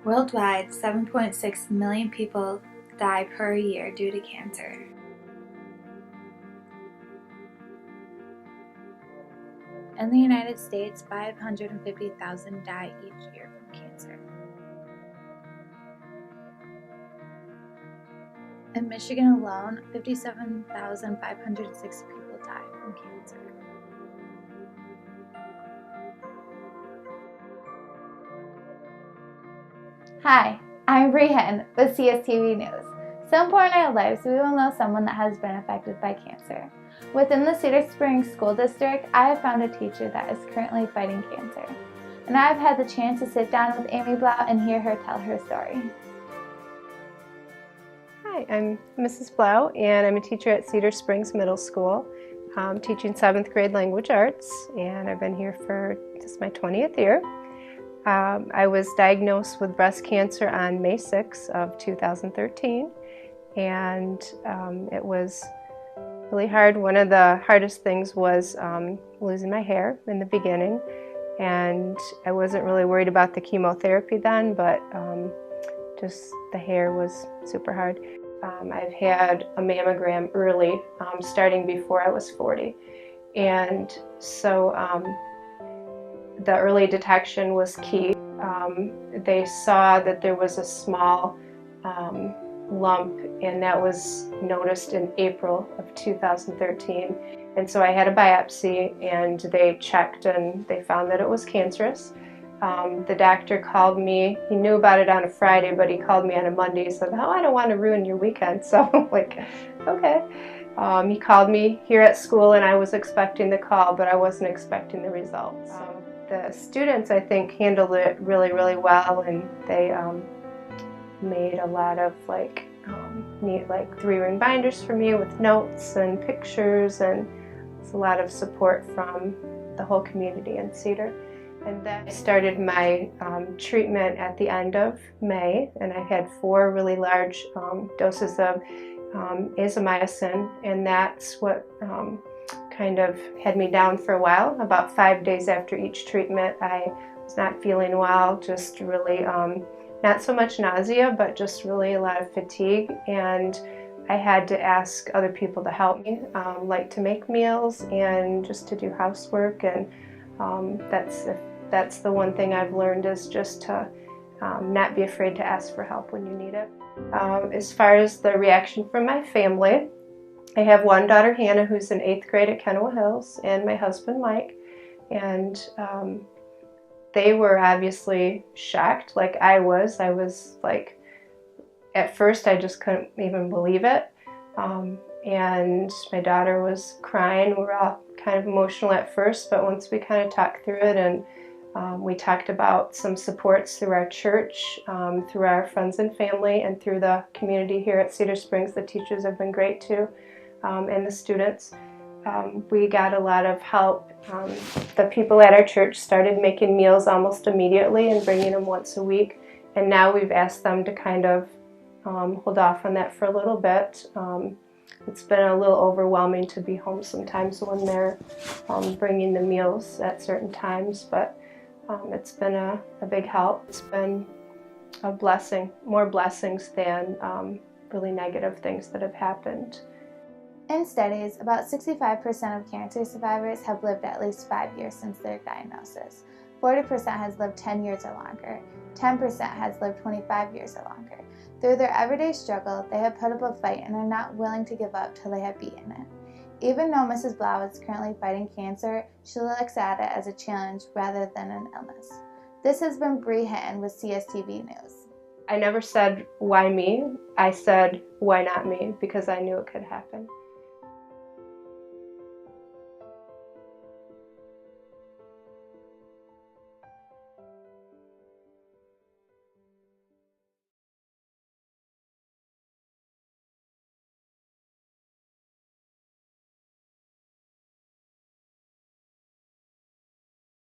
Worldwide, 7.6 million people die per year due to cancer. In the United States, 550,000 die each year from cancer. In Michigan alone, 57,506 people die from cancer. Hi, I'm Hinton with CSTV News. Some point in our lives, we will know someone that has been affected by cancer. Within the Cedar Springs School District, I have found a teacher that is currently fighting cancer. And I have had the chance to sit down with Amy Blau and hear her tell her story. Hi, I'm Mrs. Blau, and I'm a teacher at Cedar Springs Middle School, teaching 7th grade language arts, and I've been here for this is my 20th year. I was diagnosed with breast cancer on May 6th of 2013, and it was really hard. One of the hardest things was losing my hair in the beginning, and I wasn't really worried about the chemotherapy then, but just the hair was super hard. I've had a mammogram early, starting before I was 40, and so the early detection was key. They saw that there was a small lump, and that was noticed in April of 2013. And so I had a biopsy, and they checked and they found that it was cancerous. The doctor called me. He knew about it on a Friday, but he called me on a Monday. He said, "Oh, I don't want to ruin your weekend." So I'm like, okay. He called me here at school, and I was expecting the call, but I wasn't expecting the results. The students, I think, handled it really, really well, and they made a lot of neat 3-ring binders for me with notes and pictures, and it's a lot of support from the whole community in Cedar. And then I started my treatment at the end of May, and I had 4 really large doses of azithromycin, and that's what kind of had me down for a while. About 5 days after each treatment, I was not feeling well, just really not so much nausea, but just really a lot of fatigue, and I had to ask other people to help me, like to make meals and just to do housework, and that's the one thing I've learned, is just to not be afraid to ask for help when you need it. As far as the reaction from my family, I have one daughter, Hannah, who's in 8th grade at Kennewick Hills, and my husband, Mike, and they were obviously shocked, like I was. I was like, at first I just couldn't even believe it, and my daughter was crying. We were all kind of emotional at first, but once we kind of talked through it, and we talked about some supports through our church, through our friends and family, and through the community here at Cedar Springs. The teachers have been great too, and the students. We got a lot of help. The people at our church started making meals almost immediately and bringing them once a week, and now we've asked them to kind of hold off on that for a little bit. It's been a little overwhelming to be home sometimes when they're bringing the meals at certain times, but it's been a big help. It's been a blessing, more blessings than really negative things that have happened. In studies, about 65% of cancer survivors have lived at least 5 years since their diagnosis. 40% has lived 10 years or longer. 10% has lived 25 years or longer. Through their everyday struggle, they have put up a fight and are not willing to give up till they have beaten it. Even though Mrs. Blau is currently fighting cancer, she looks at it as a challenge rather than an illness. This has been Hinton with CSTV News. I never said, why me? I said, why not me? Because I knew it could happen.